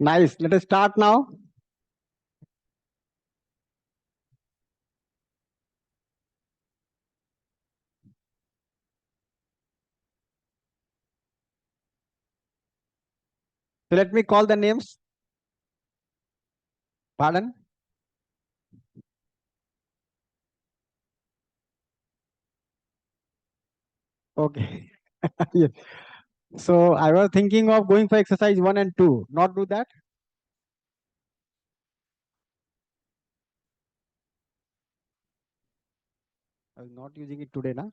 Nice. Let us start now. So let me call the names. Pardon? Okay. Yes. So I was thinking of going for exercise 1 and 2. Not do that? I was not using it today, na?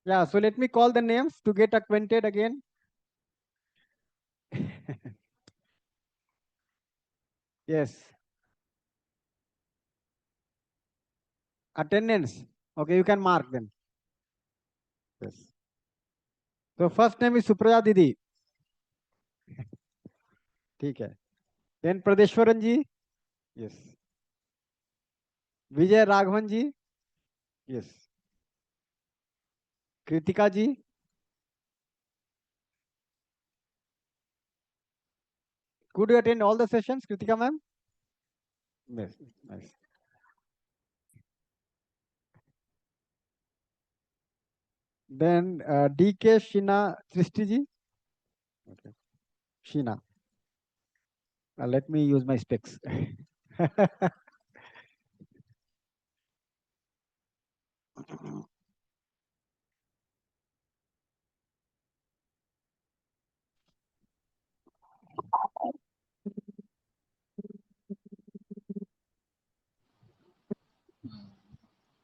Yeah. So let me call the names to get acquainted again. Yes. Attendance. Okay, you can mark them. Yes. So first name is Supraja Didi. ठीक है. Then Pradeshwaran ji. Yes. Vijay Raghavan ji. Yes. Kritika ji. Could you attend all the sessions, Kritika ma'am? Yes. Nice. Then DK Shina Srishti ji. Okay. Sheena. Let me use my specs.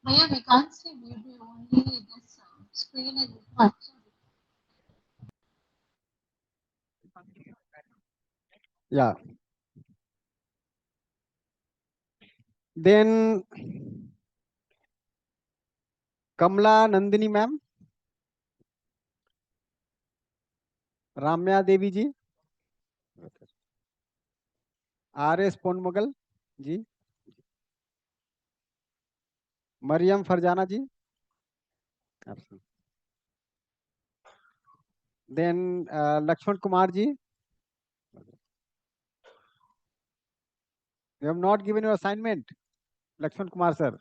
Maya, we can't see video, only this screen is what? Yeah. Then Kamla Nandini ma'am, Ramya Devi ji, RS Ponmogal ji, Mariam Farjana ji. Absolutely. Then Lakshman Kumar ji. You have not given your assignment, Lakshman Kumar sir.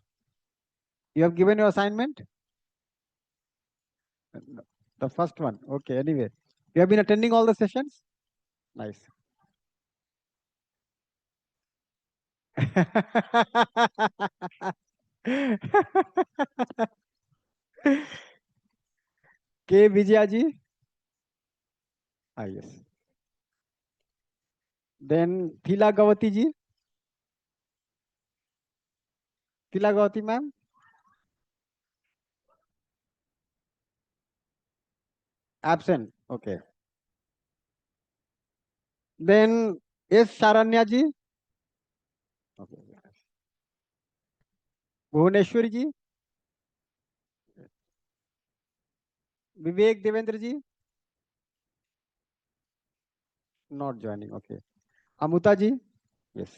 You have given your assignment? No. The first one. Okay, anyway. You have been attending all the sessions? Nice. K. Vijaya ji. Ah, yes. Then Thila Gawati ji. Thila Gawati ma'am. Absent. Okay. Then S. Sharanya ji. Okay. Bhuvaneshwari ji. Vivek Devendra ji. Not joining. Okay. Amuta ji. Yes.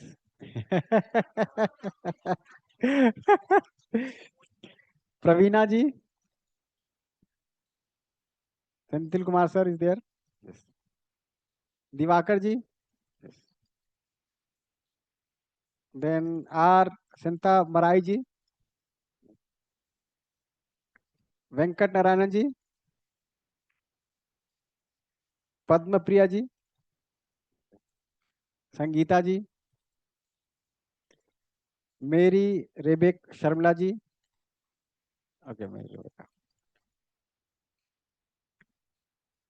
Praveena ji. Senthil Kumar sir is there. Yes. Divakar ji. Yes. Then R. Santa Marai ji. Venkat Narayanan ji. Padma Priya ji. Sangeeta ji. Mary Rebek Sharmila ji. Okay, Mary Rebecca.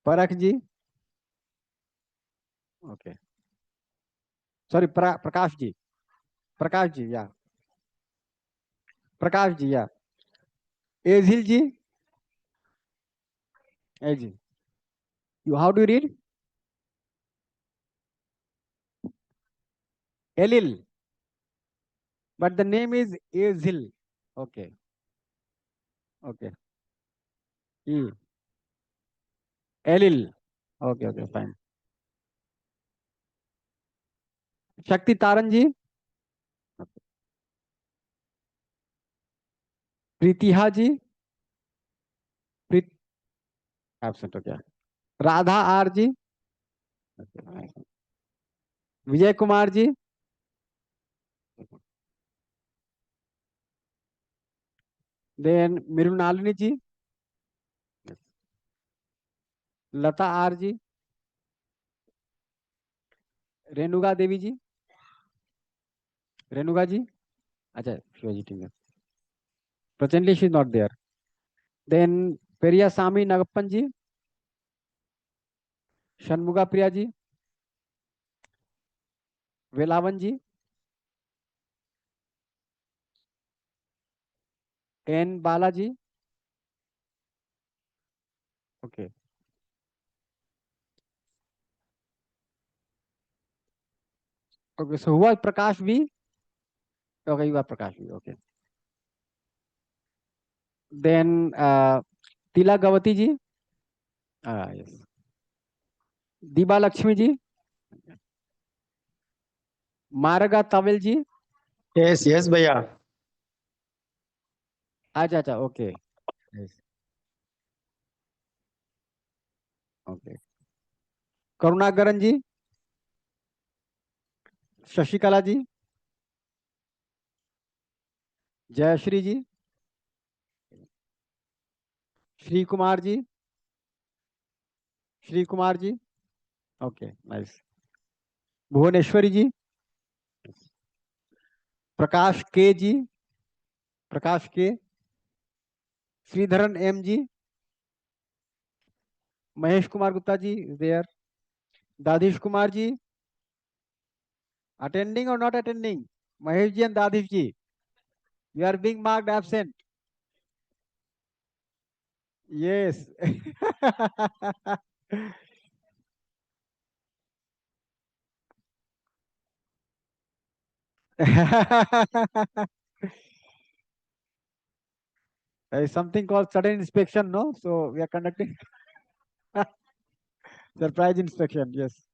Parakh ji. Okay. Sorry, Prakash ji. Prakash ji, yeah. Prakash ji, yeah. Ezil ji. Ezil. You, how do you read? Elil. But the name is Ezil. Okay. Okay. E. Elil. Okay, okay, fine. Shakti Taran ji. Okay. प्रीतिहा ji, Preet absent हो गया। Radha R G, Vijay Kumar ji, then Mrinalini जी, लता R G, Renuka Devi जी, रेणुका जी, अच्छा शिवाजी ठीक है, presently she is not there. Then Periyasamy Nagappan ji, Shanmuga Priya ji, Velavan ji, N Bala ji, okay, okay, so who was Prakash V? Okay, you are Prakash V, okay. Then Tila Gavati ji, yes. Diba Lakshmi ji, Maraga Tawil ji, yes yes भैया। अच्छा अच्छा okay, yes, okay. Karunakaran ji, Sasikala ji, Jayashree ji, Sri Kumar ji, Sri Kumar ji, okay nice. Bhuvaneswari ji, Prakash K ji, Prakash K, Sreedharan M ji, Mahesh Kumar Gupta ji is there, Dadhish Kumar ji, attending or not attending? Mahesh ji and Dadish ji, you are being marked absent. Yes. There is something called sudden inspection, no? So we are conducting surprise inspection. Yes.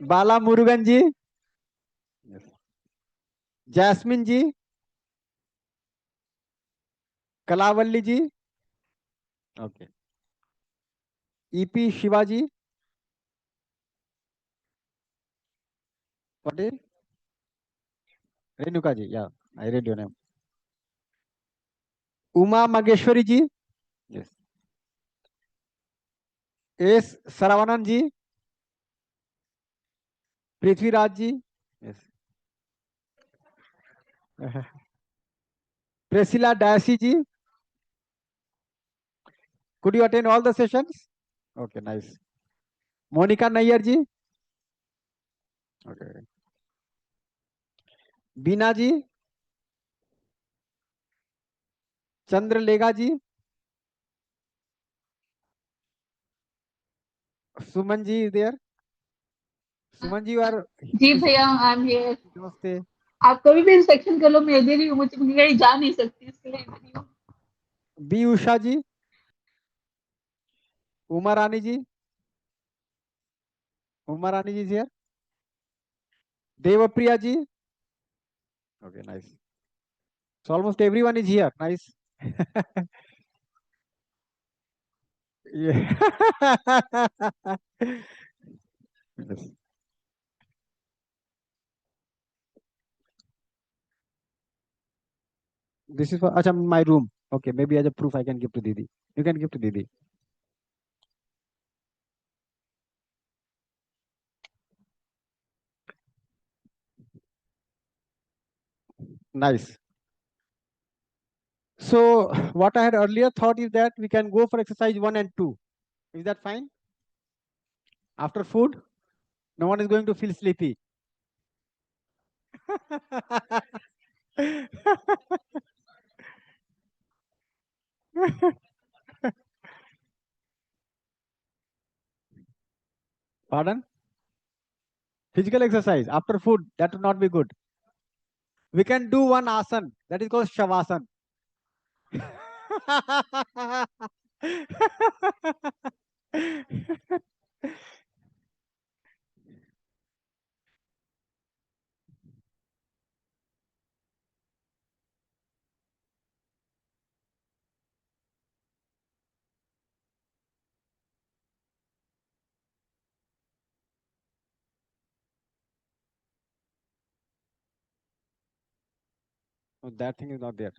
Bala Murugan ji, yes. Jasmine ji, Kalavalli ji, okay. EP Shivaji, what is Renuka ji? Yeah, I read your name. Uma Mageshwari ji, yes. S Saravanan ji, Prithviraj ji, yes. Priscilla Daisy ji, could you attend all the sessions? Okay, nice. Monica Nair ji, okay. Bina ji, Chandralega ji, Suman ji is there. Suman ji, you are ji listen. भैया, I am here. Namaste. आप कभी भी inspection कर लो, मैं इधर ही हूँ, मुझे कहीं जा नहीं सकती, इसके लिए इधर ही हूँ। B Usha ji, Uma Rani ji, Uma Rani ji is here. Devapriya ji, okay, nice. So almost everyone is here. Nice. Yeah. Yes. This is for acha, my room. Okay, maybe as a proof I can give to Didi. You can give to Didi. Nice. So what I had earlier thought is that we can go for exercise 1 and 2. Is that fine? After food, no one is going to feel sleepy. Pardon? Physical exercise after food, that would not be good. We can do one asan, that is called Shavasana. Oh, that thing is not there.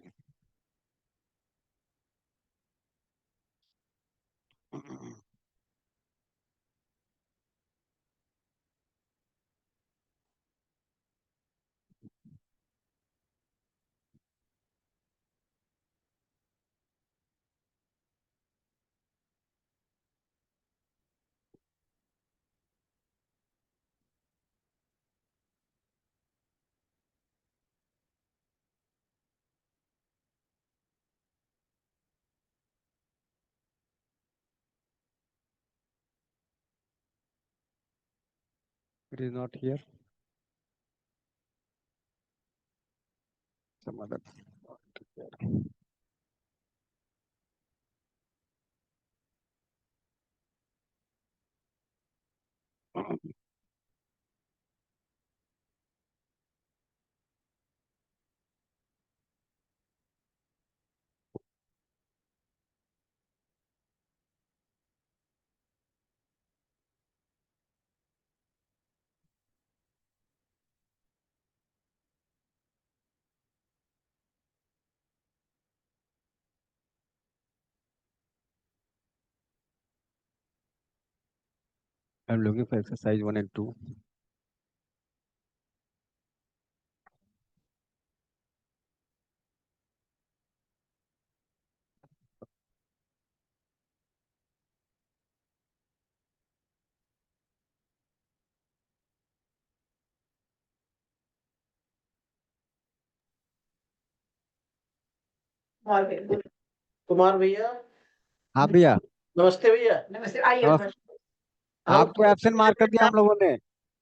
It is not here. Some other. I'm looking for exercise 1 and 2. Kumar भैया। हाँ भैया, नमस्ते भैया। नमस्ते, आइए। नमस्ते। हम आपको एब्सेंट मार्क कर दिया हम लोगों ने।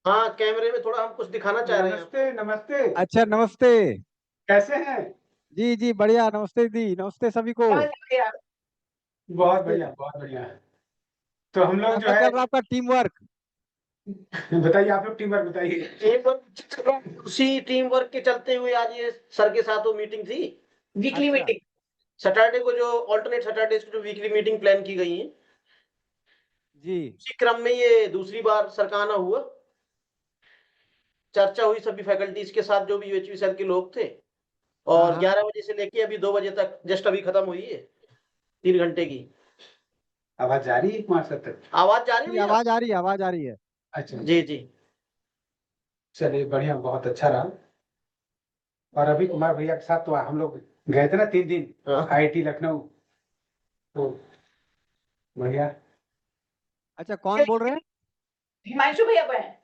हाँ, कैमरे में थोड़ा हम कुछ दिखाना चाह रहे हैं। नमस्ते नमस्ते। अच्छा, नमस्ते। कैसे हैं? जी जी, बढ़िया। नमस्ते दी, नमस्ते सभी को। बहुत बढ़िया, बहुत बढ़िया। तो हम लोग जो कैसा है, चल रहा आपका टीम वर्क? बताइए, आप लोग टीम वर्क बताइए। उसी टीम वर्क के चलते हुए आज ये सर के साथ वो मीटिंग थी, वीकली अच्छा। मीटिंग। सैटरडे को जो ऑल्टरनेट सैटरडे को जो वीकली मीटिंग प्लान की गई है, जी उसी क्रम में ये दूसरी बार सर का आना हुआ। चर्चा हुई सभी फैकल्टीज के साथ, जो भी यूएचवी सर के लोग थे। हाँ और हाँ। 11 बजे से लेके अभी 2 बजे तक जस्ट अभी खत्म हुई है, 3 घंटे की। आवाज जा रही है कुमार सर तक? आवाज जा रही है जी, भैया? आवाज आ रही है, आवाज आ रही है। अच्छा, जी जी। चलिए बढ़िया, बहुत अच्छा रहा। और अभी कुमार भैया के साथ तो हम लोग गए थे ना 3 दिन हाँ। आईआईटी लखनऊ, तो बढ़िया। अच्छा, कौन बोल रहे हैं? हिमांशु भैया को है।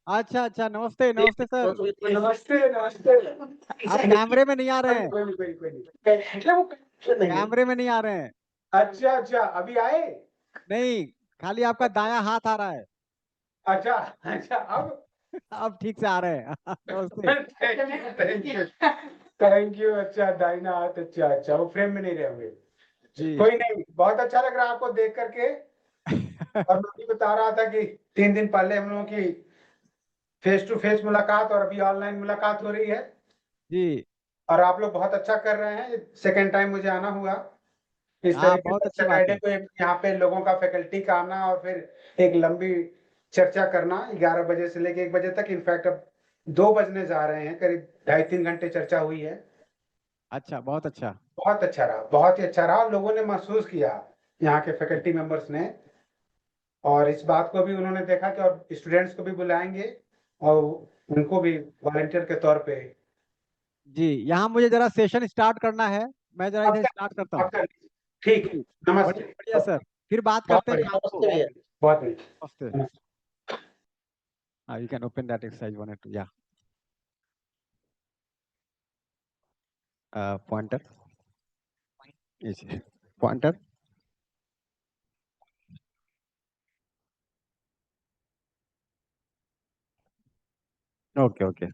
अच्छा अच्छा, नमस्ते नमस्ते सर। नमस्ते नमस्ते। आप कैमरे में नहीं आ रहे हैं, कोई नहीं, कोई नहीं। कैमरे में नहीं आ रहे हैं। अच्छा अच्छा, अभी आए? नहीं, खाली आपका दायां हाथ आ रहा है। अच्छा अच्छा, अब अब ठीक से आ रहे हैं। नमस्ते। Thank you. अच्छा, दाहिना हाथ, अच्छा अच्छा, वो फ्रेम में नहीं रहे होंगे। जी। कोई नहीं, बहुत अच्छा लग रहा है आपको देख करके। और मैं भी बता रहा था कि 3 दिन पहले हम लोगों की फेस टू फेस मुलाकात और अभी ऑनलाइन मुलाकात हो रही है। जी और आप लोग बहुत अच्छा कर रहे हैं। सेकेंड टाइम मुझे आना हुआ इस हाँ, तरीके बहुत से अच्छी बात सैटरडे है। को यहाँ पे लोगों का फैकल्टी का आना और फिर एक लंबी चर्चा करना 11 बजे से लेके 1 बजे तक। इनफैक्ट अब 2 बजने जा रहे हैं, करीब 2.5-3 घंटे चर्चा हुई है। अच्छा, बहुत अच्छा। बहुत अच्छा रहा, बहुत ही अच्छा रहा। और लोगों ने महसूस किया, यहाँ के फैकल्टी मेंबर्स ने। और इस बात को भी उन्होंने देखा कि और स्टूडेंट्स को भी बुलाएंगे और उनको भी वॉलंटियर के तौर पे। जी, यहाँ मुझे जरा सेशन स्टार्ट करना है, मैं जरा इधर स्टार्ट करता हूँ। आपका ठीक है। जी, नमस्ते। बढ़िया बढ़िया सर, फिर बात बहुत करते हैं बढ़िया, शाम को। नमस्ते भैया। बहुत बढ़िया। नमस्ते। नमस्ते। You can open that exercise 1 and 2. Yeah. Pointer. Yes. Pointer. Okay, okay.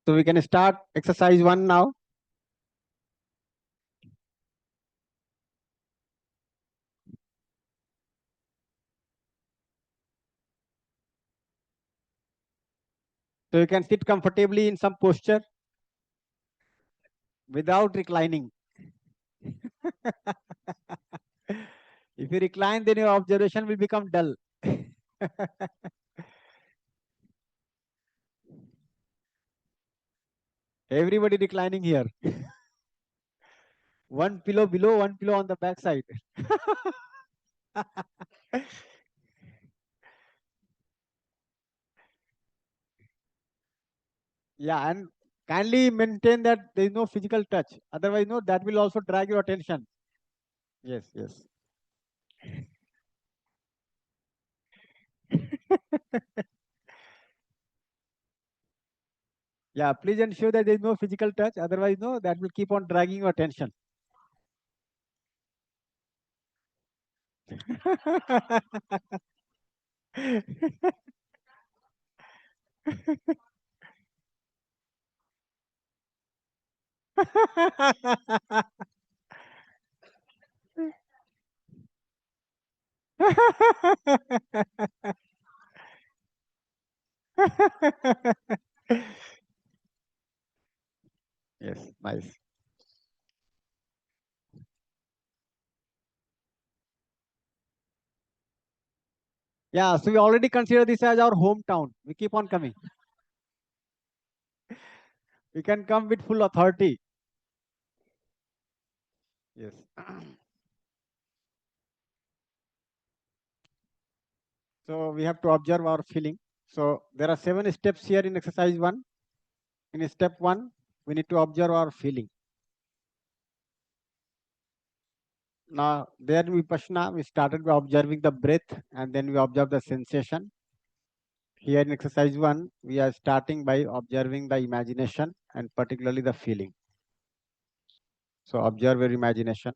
So we can start exercise 1 now. So you can sit comfortably in some posture without reclining. If you recline, then your observation will become dull. Everybody reclining here. One pillow below, one pillow on the back side. Yeah, and kindly maintain that there is no physical touch. Otherwise, no, that will also drag your attention. Yes, yes. Yeah, please ensure that there is no physical touch. Otherwise, no, that will keep on dragging your attention. Yes, nice. Yeah, so we already consider this as our hometown. We keep on coming. We can come with full authority. Yes. So we have to observe our feeling. So there are 7 steps here in exercise 1. In step 1, we need to observe our feeling. Now, there in Vipassana, we started by observing the breath and then we observe the sensation. Here in exercise 1, we are starting by observing the imagination and particularly the feeling. So observe your imagination.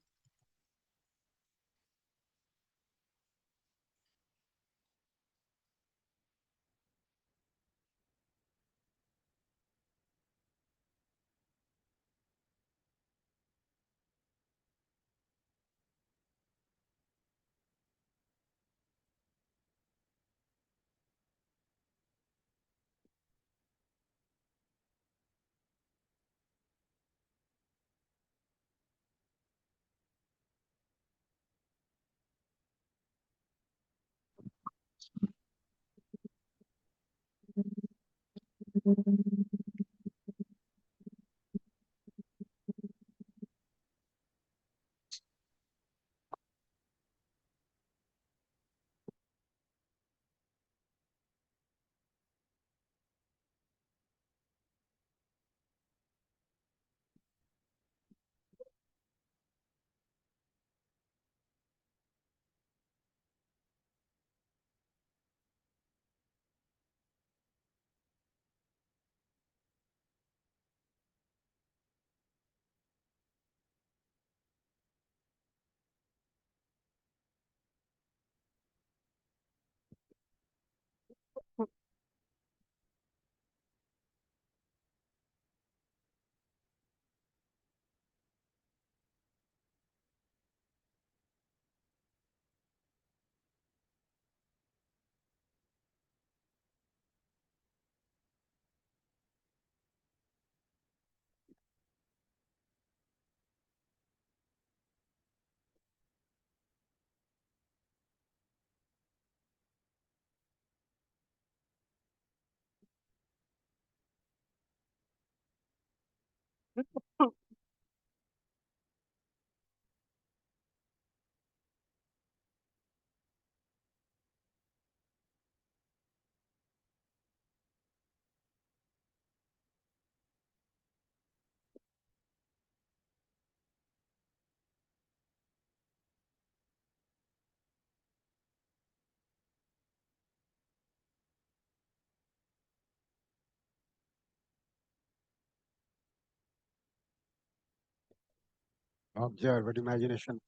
Observe with imagination.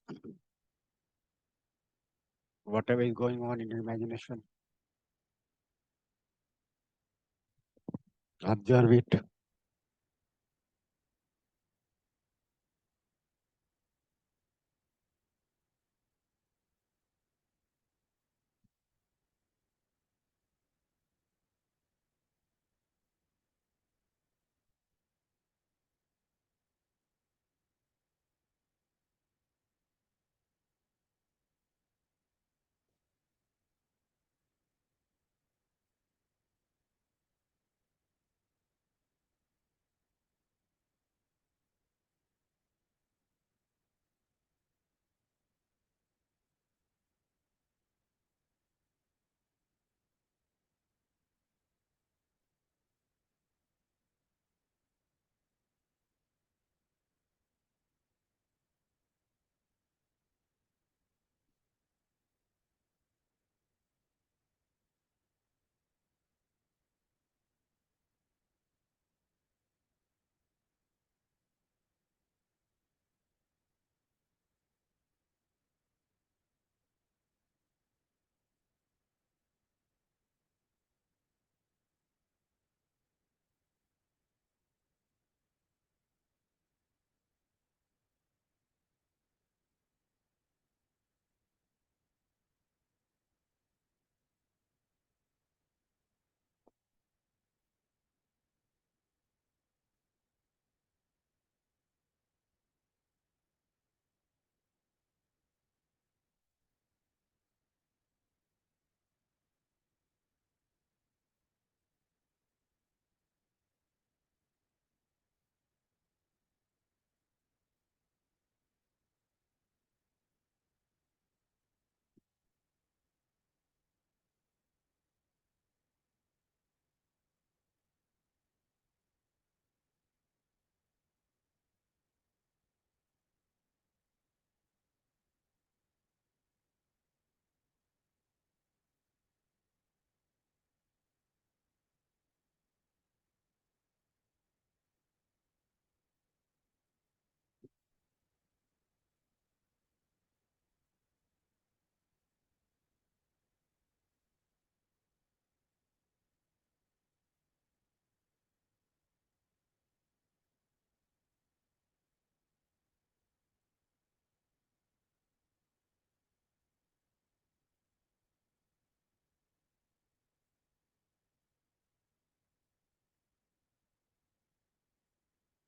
Whatever is going on in your imagination, observe it.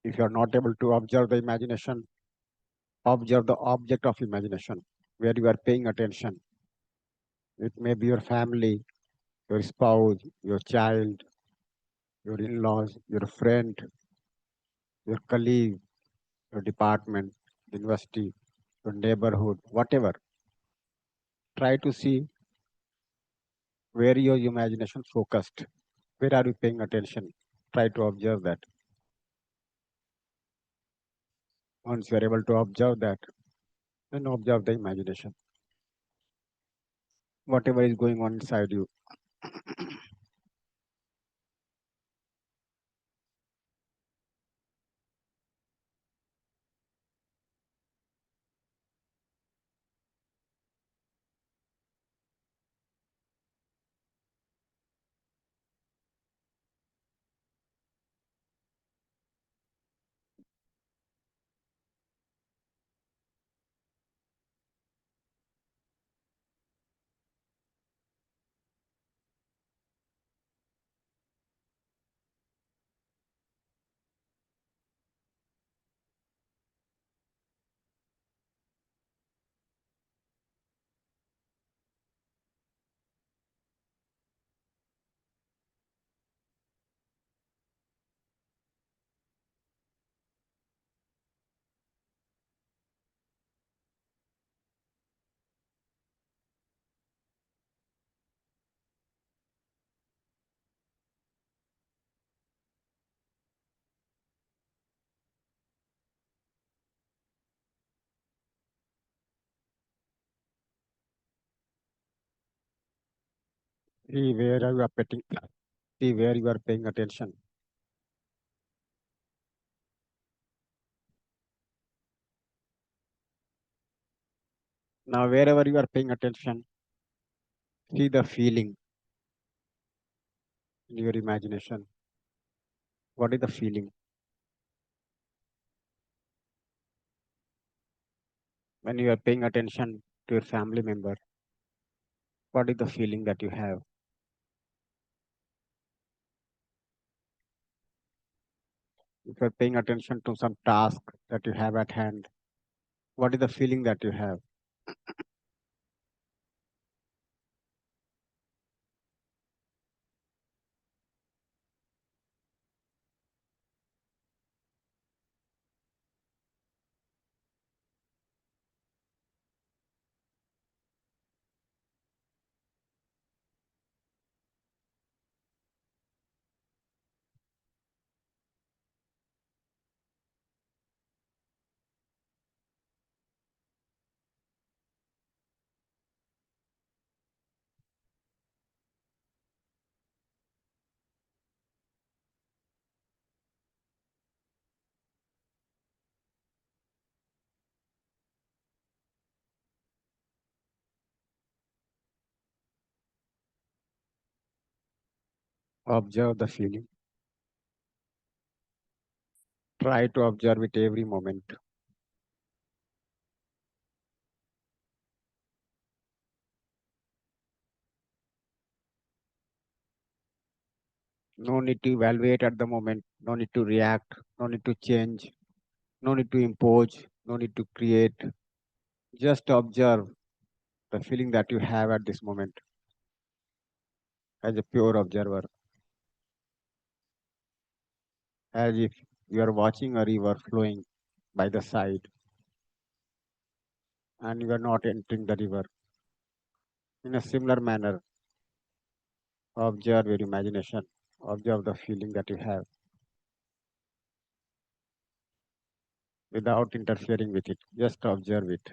If you are not able to observe the imagination, observe the object of imagination where you are paying attention. It may be your family, your spouse, your child, your in-laws, your friend, your colleague, your department, university, your neighborhood, whatever. Try to see where your imagination focused. Where are you paying attention? Try to observe that. Once you are able to observe that, then observe the imagination. Whatever is going on inside you. See where you are paying, see where you are paying attention. Now wherever you are paying attention, see the feeling in your imagination. What is the feeling? When you are paying attention to your family member, what is the feeling that you have? If you are paying attention to some task that you have at hand, what is the feeling that you have? Observe the feeling. Try to observe it every moment. No need to evaluate at the moment. No need to react. No need to change. No need to impose. No need to create. Just observe the feeling that you have at this moment as a pure observer, as if you are watching a river flowing by the side and you are not entering the river. In a similar manner, observe your imagination, observe the feeling that you have without interfering with it. Just observe it.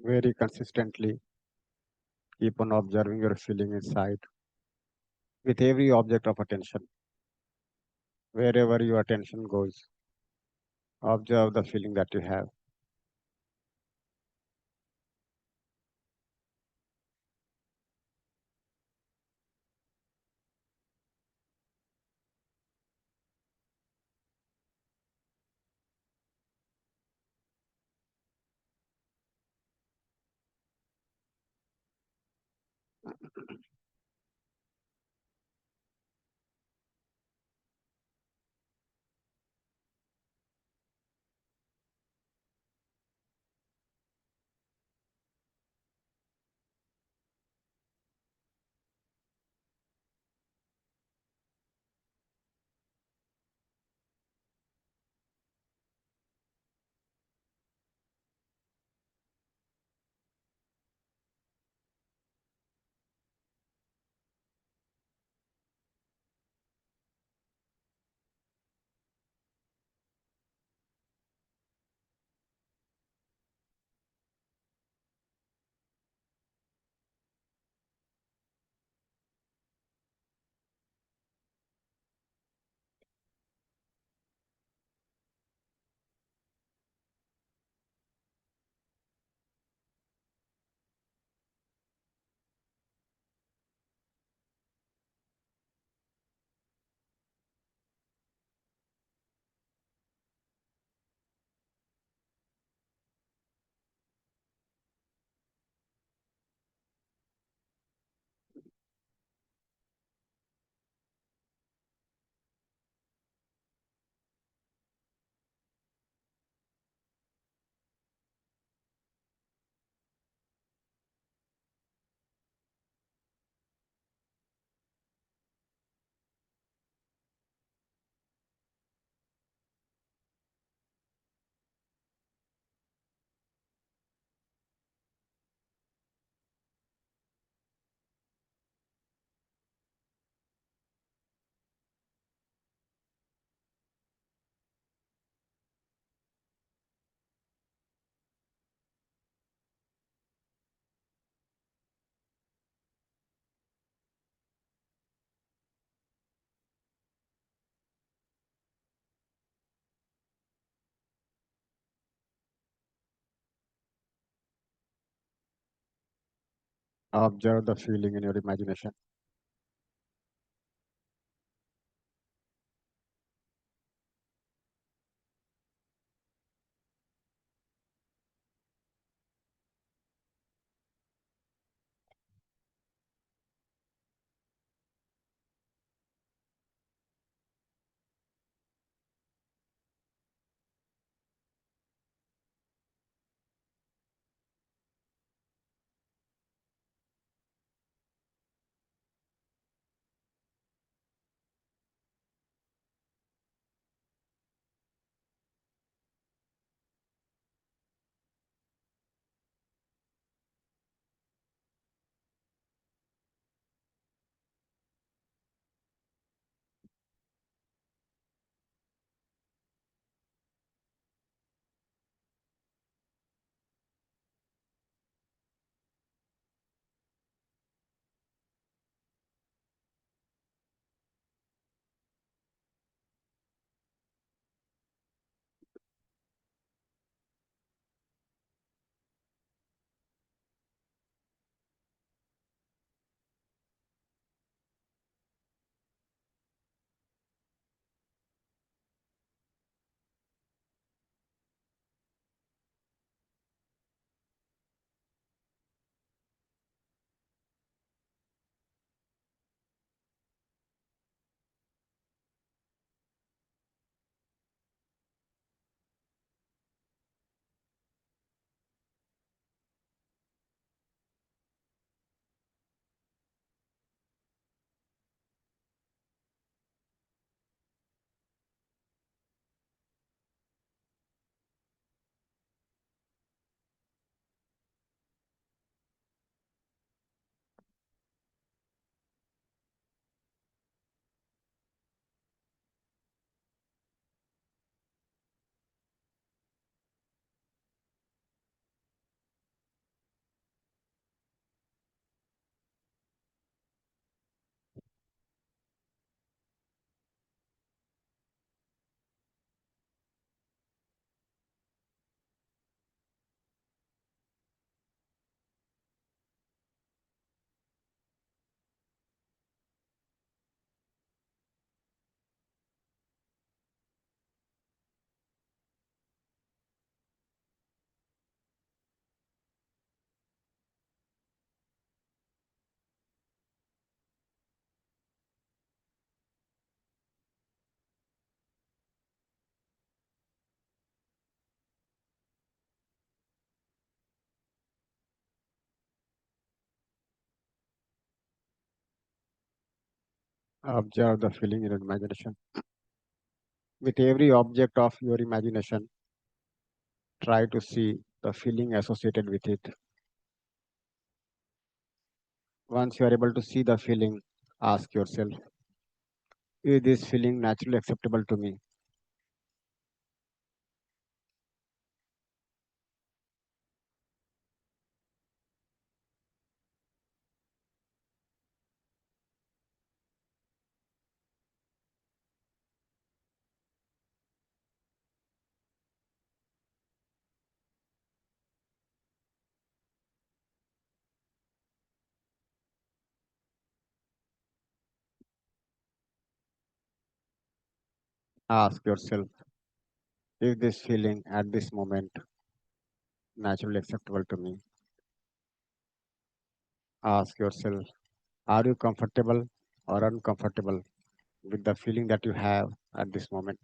very consistently. Keep on observing your feeling inside with every object of attention. Wherever your attention goes, observe the feeling that you have. Observe the feeling in your imagination. Observe the feeling in your imagination. With every object of your imagination, try to see the feeling associated with it. Once you are able to see the feeling, ask yourself, is this feeling naturally acceptable to me? Ask yourself, is this feeling at this moment naturally acceptable to me? Ask yourself, are you comfortable or uncomfortable with the feeling that you have at this moment?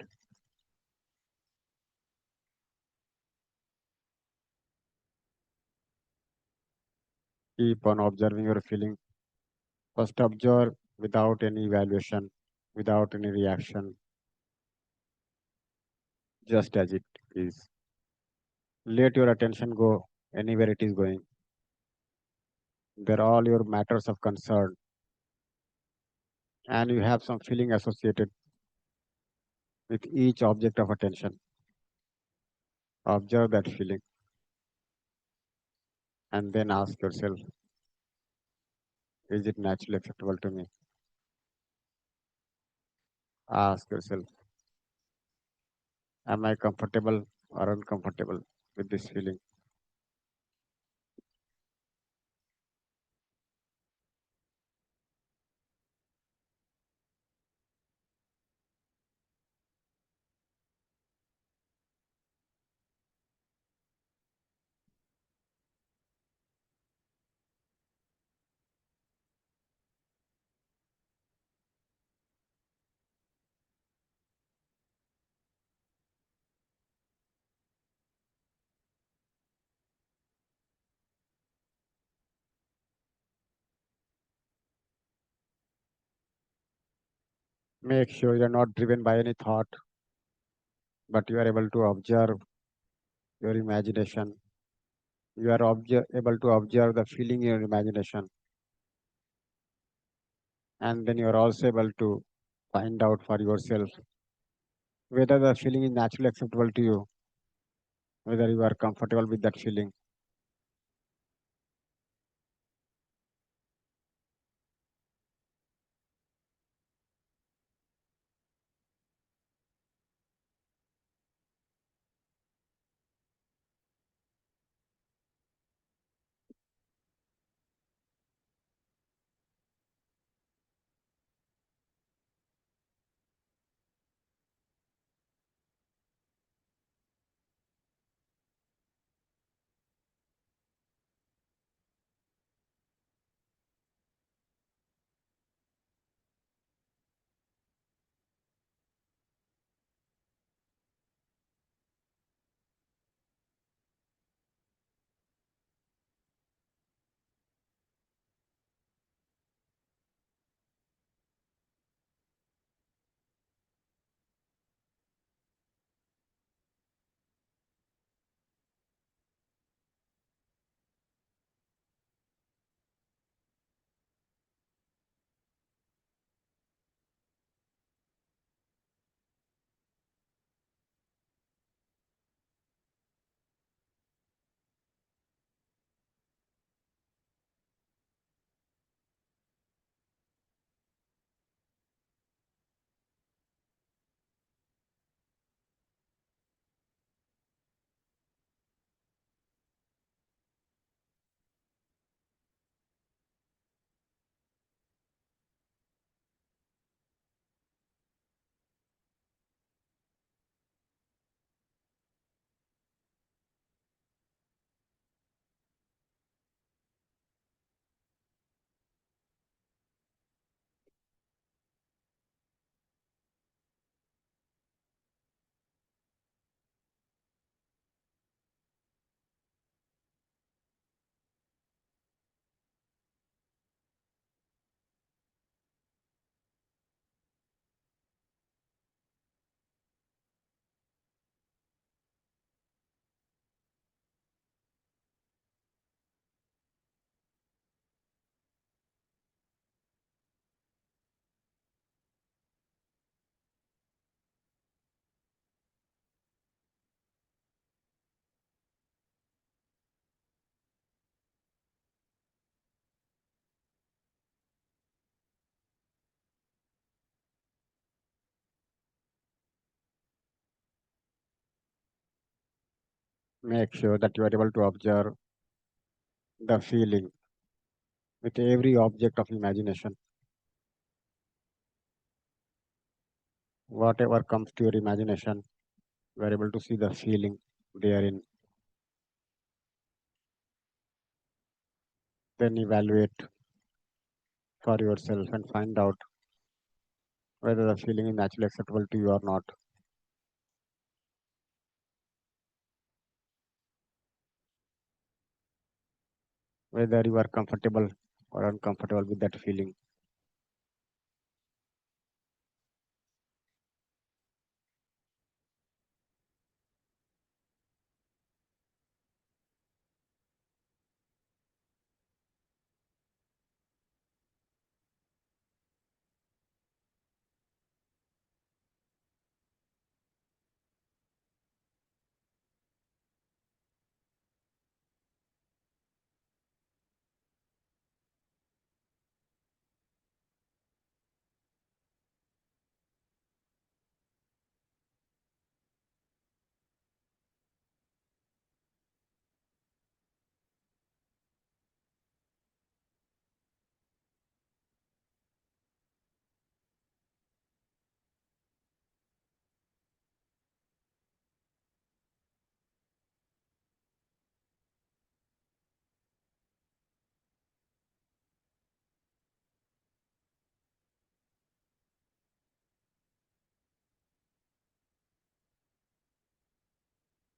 Keep on observing your feeling. First, observe without any evaluation, without any reaction, just as it is. Let your attention go anywhere it is going. They're all your matters of concern, and you have some feeling associated with each object of attention. Observe that feeling and then ask yourself, is it naturally acceptable to me? Ask yourself, am I comfortable or uncomfortable with this feeling? Make sure you're not driven by any thought, but you are able to observe your imagination. You are able to observe the feeling in your imagination, and then you are also able to find out for yourself whether the feeling is naturally acceptable to you, whether you are comfortable with that feeling. Make sure that you are able to observe the feeling with every object of imagination. Whatever comes to your imagination, you are able to see the feeling therein. Then evaluate for yourself and find out whether the feeling is naturally acceptable to you or not. Whether you are comfortable or uncomfortable with that feeling.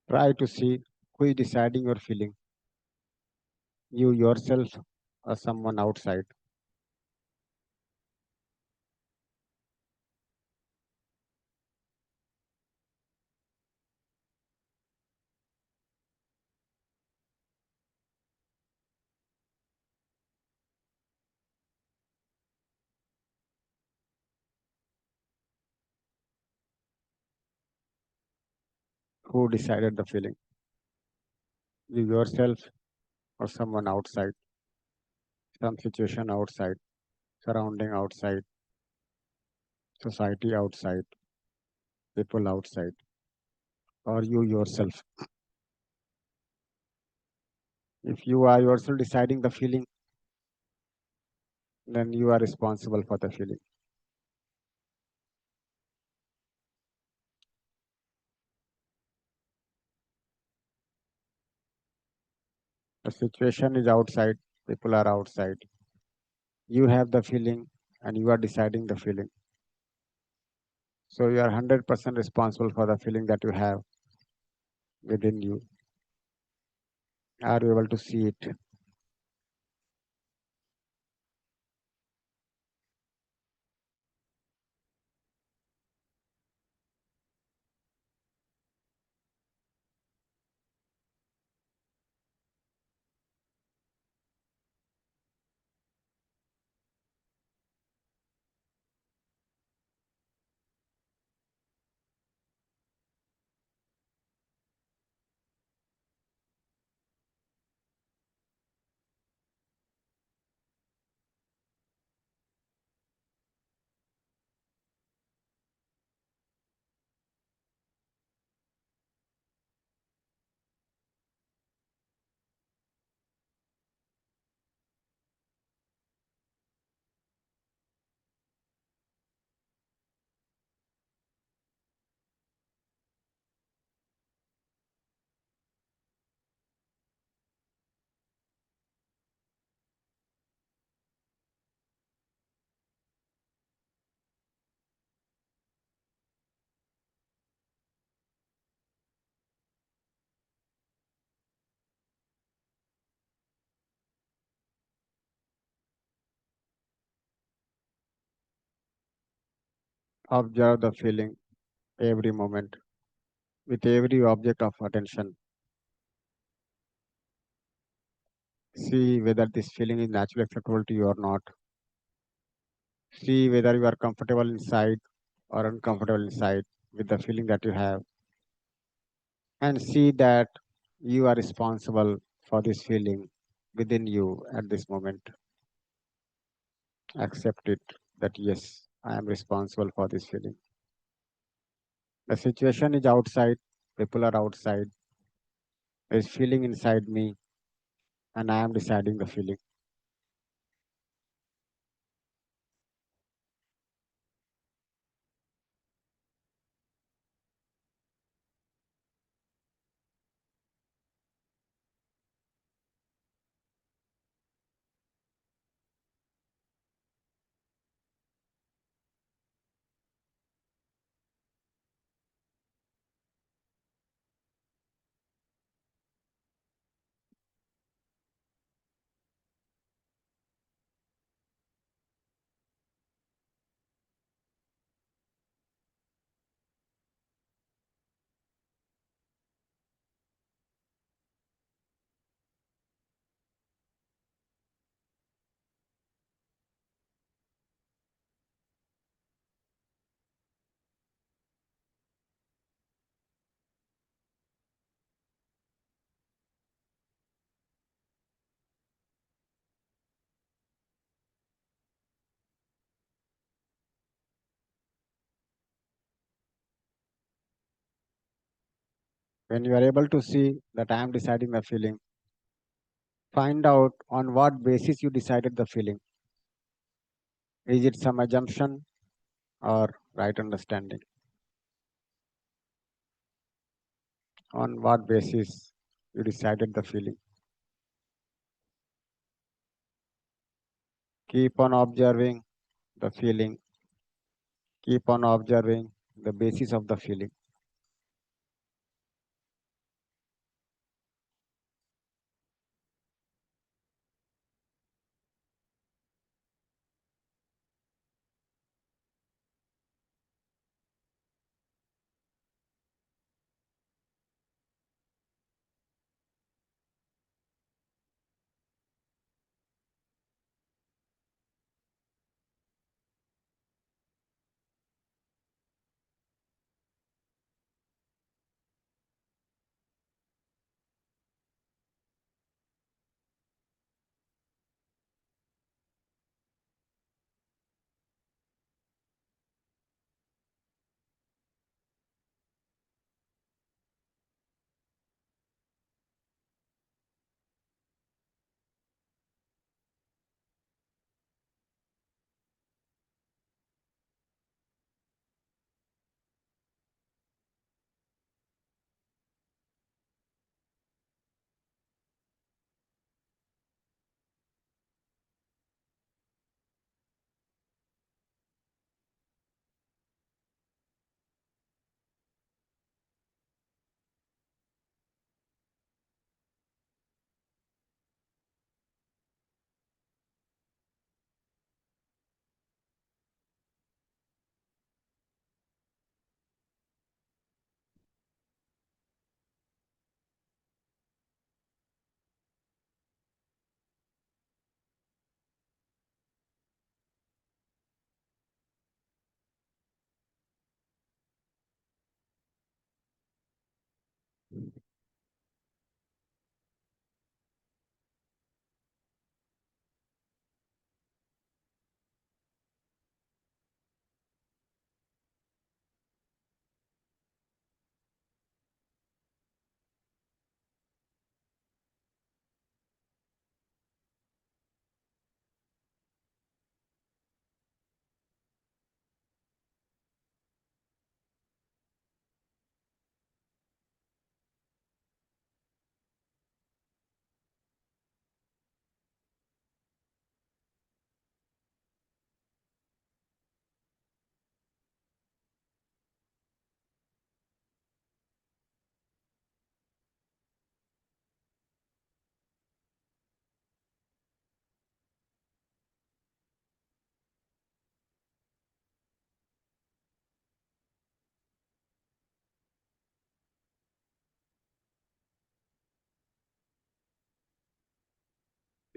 Try to see who is deciding your feeling, you yourself or someone outside. Who decided the feeling, you yourself or someone outside, some situation outside, surrounding outside, society outside, people outside, or you yourself. If you are yourself deciding the feeling, then you are responsible for the feeling. The situation is outside, people are outside. You have the feeling and you are deciding the feeling. So you are 100% responsible for the feeling that you have within you. Are you able to see it? Observe the feeling every moment with every object of attention. See whether this feeling is naturally acceptable to you or not. See whether you are comfortable inside or uncomfortable inside with the feeling that you have. And see that you are responsible for this feeling within you at this moment. Accept it that yes, I am responsible for this feeling. The situation is outside, people are outside. There is feeling inside me, and I am deciding the feeling. When you are able to see that I am deciding the feeling, find out on what basis you decided the feeling. Is it some assumption or right understanding? On what basis you decided the feeling? Keep on observing the feeling. Keep on observing the basis of the feeling.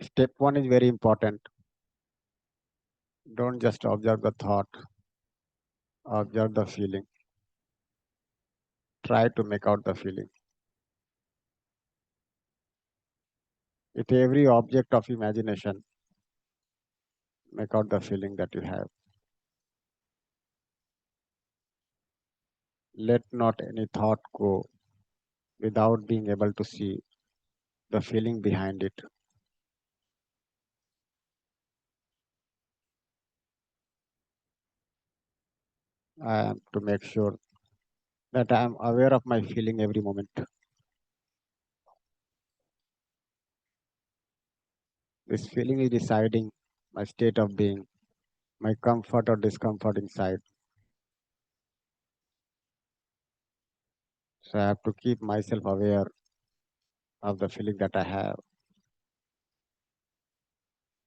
Step one is very important. Don't just observe the thought, observe the feeling. Try to make out the feeling. With every object of imagination, make out the feeling that you have. Let not any thought go. without being able to see the feeling behind it. I am to make sure that I am aware of my feeling every moment. This feeling is deciding my state of being, my comfort or discomfort inside. So I have to keep myself aware of the feeling that I have.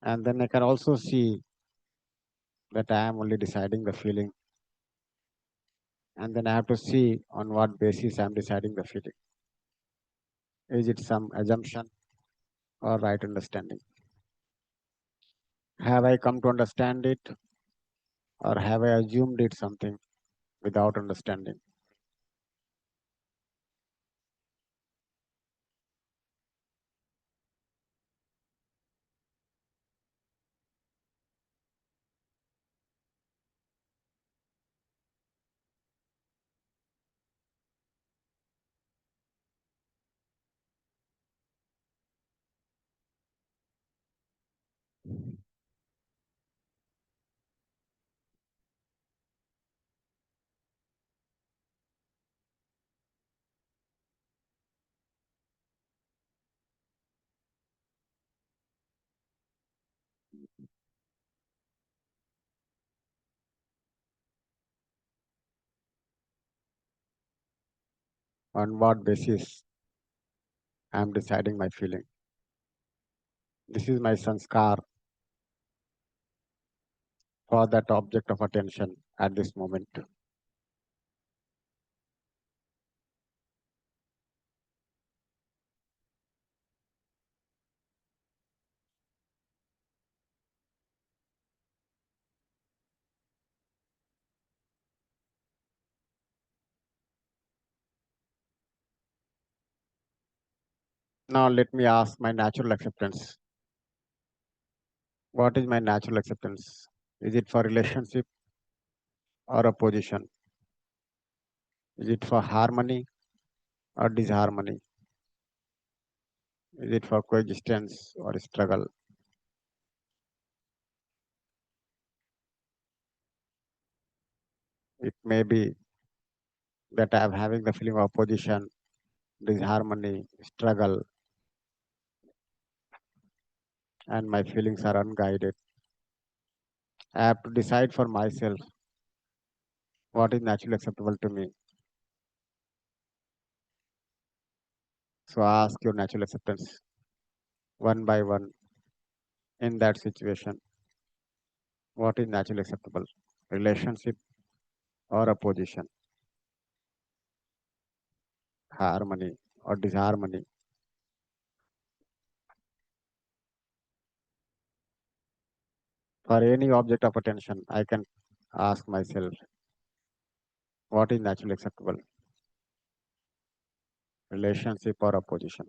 And then I can also see that I am only deciding the feeling. And then I have to see on what basis I am deciding the feeling. Is it some assumption or right understanding? Have I come to understand it, or have I assumed it something without understanding? On what basis I am deciding my feeling? This is my sanskar for that object of attention at this moment. Now let me ask my natural acceptance. What is my natural acceptance? Is it for relationship or opposition? Is it for harmony or disharmony? Is it for coexistence or struggle? It may be that I am having the feeling of opposition, disharmony, struggle, and my feelings are unguided. I have to decide for myself what is naturally acceptable to me. So ask your natural acceptance one by one in that situation. What is naturally acceptable? Relationship or opposition? Harmony or disharmony? For any object of attention, I can ask myself what is naturally acceptable? Relationship or opposition?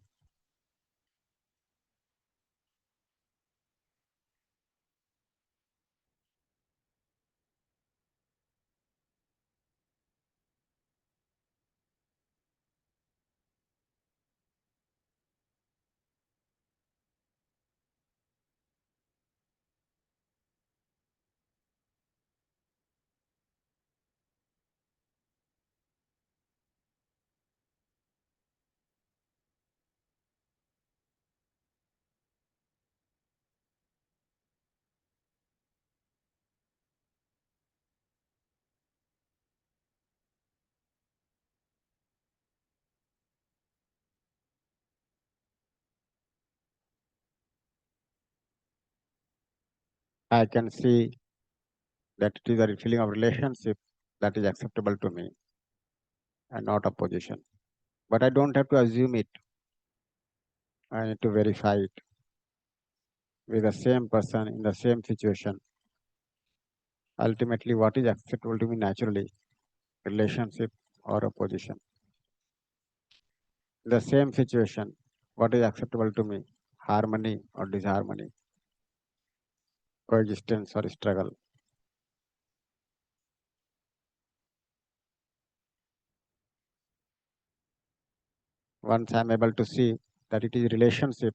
I can see that it is a feeling of relationship that is acceptable to me and not opposition. But I don't have to assume it. I need to verify it with the same person in the same situation. Ultimately, what is acceptable to me naturally, relationship or opposition? In the same situation, what is acceptable to me, harmony or disharmony, coexistence or struggle? once I'm able to see that it is relationship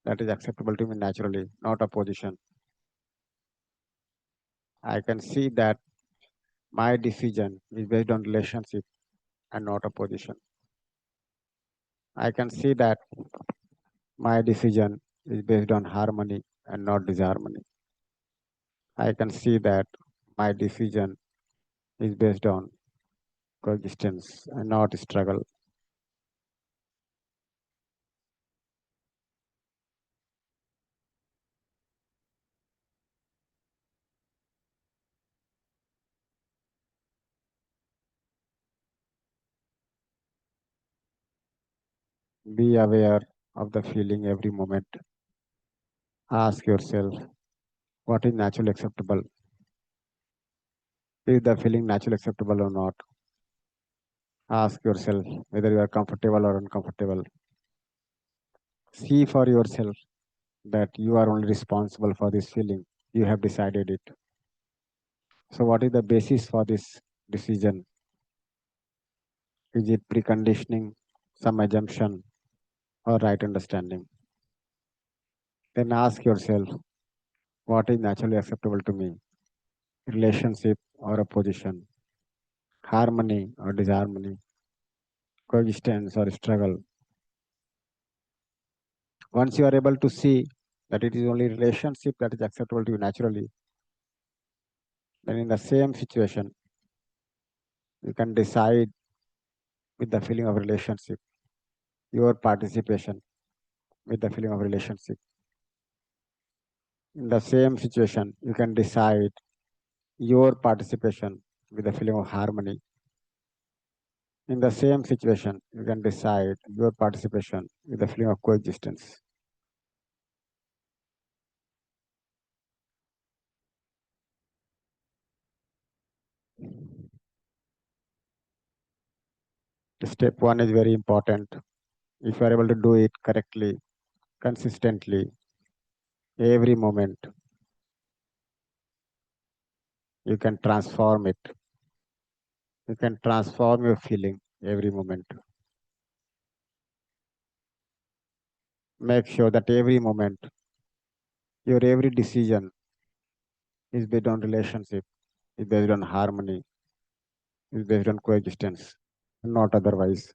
that is acceptable to me naturally, not a position, I can see that my decision is based on relationship and not a position. I can see that my decision is based on harmony and not disharmony. I can see that my decision is based on coexistence and not struggle. Be aware of the feeling every moment. Ask yourself what is naturally acceptable. Is the feeling naturally acceptable or not? Ask yourself whether you are comfortable or uncomfortable. See for yourself that you are only responsible for this feeling. You have decided it. So, what is the basis for this decision? Is it preconditioning, some assumption, or right understanding? Then ask yourself what is naturally acceptable to me? Relationship or opposition? Harmony or disharmony? Coexistence or struggle? Once you are able to see that it is only relationship that is acceptable to you naturally, then in the same situation, you can decide with the feeling of relationship, your participation with the feeling of relationship. In the same situation, you can decide your participation with the feeling of harmony. In the same situation, you can decide your participation with the feeling of coexistence. Step one is very important. If you are able to do it correctly, consistently, every moment, you can transform it. You can transform your feeling every moment. Make sure that every moment, your every decision is based on relationship, is based on harmony, is based on coexistence, not otherwise.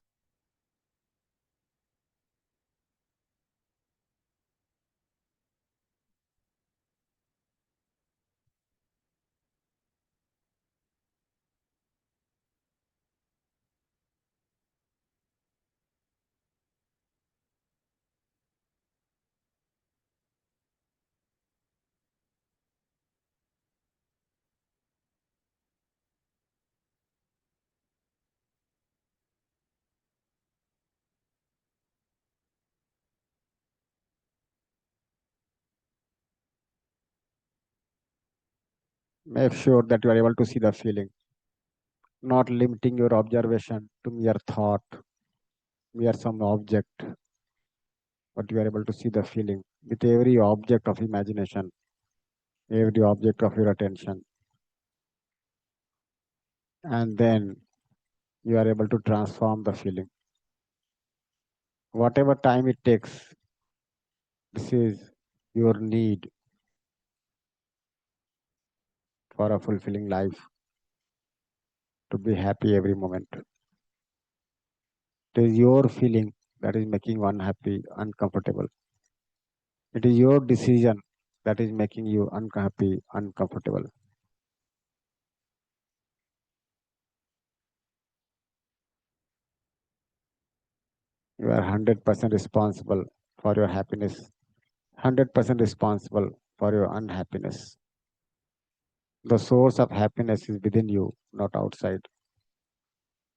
Make sure that you are able to see the feeling, not limiting your observation to mere thought, mere some object, but you are able to see the feeling with every object of imagination, every object of your attention. And then you are able to transform the feeling. Whatever time it takes, this is your need for a fulfilling life, to be happy every moment. It is your feeling that is making you unhappy, uncomfortable. It is your decision that is making you unhappy, uncomfortable. You are 100% responsible for your happiness, 100% responsible for your unhappiness. The source of happiness is within you, not outside.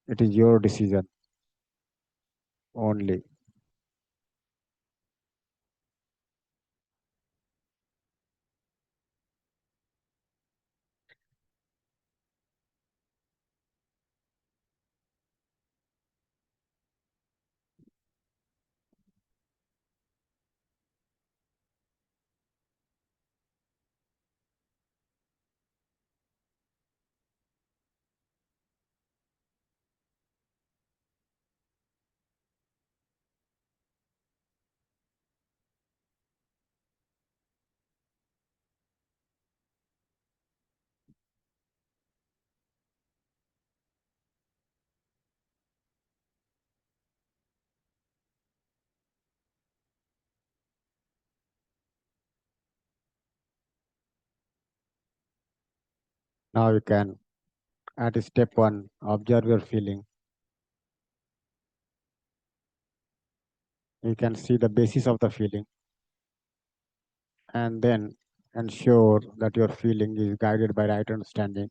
It is your decision only. Now you can, at step 1, observe your feeling. You can see the basis of the feeling. And then ensure that your feeling is guided by right understanding.